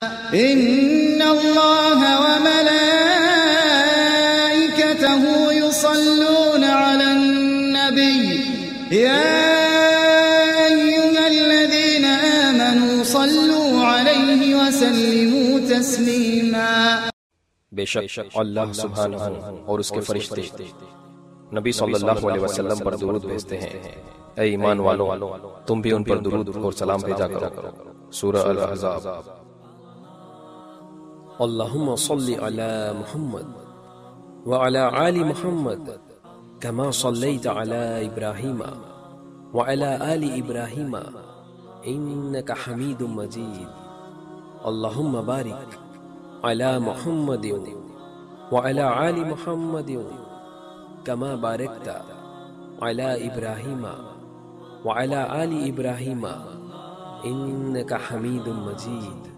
إن الله وملائكته يصلون على النبي يا أيها الذين آمنوا صلوا عليه وسلموا تسليما۔ بے شک اللہ سبحانہ اور اس کے فرشتے نبی صلی اللہ علیہ وسلم پر درود بھیجتے ہیں۔ اے ایمان والو تم بھی ان پر درود اور سلام بھیجا کرو۔ سورہ الاحزاب۔ اللہم صلی علی محمد وعلی آل محمد کما صلیت علی ابراہیم وعلی آل ابراہیم انک حمید مجید۔ اللہم بارک علی محمد وعلی آل محمد کما بارکت علی ابراہیم وعلی آل ابراہیم انک حمید مجید۔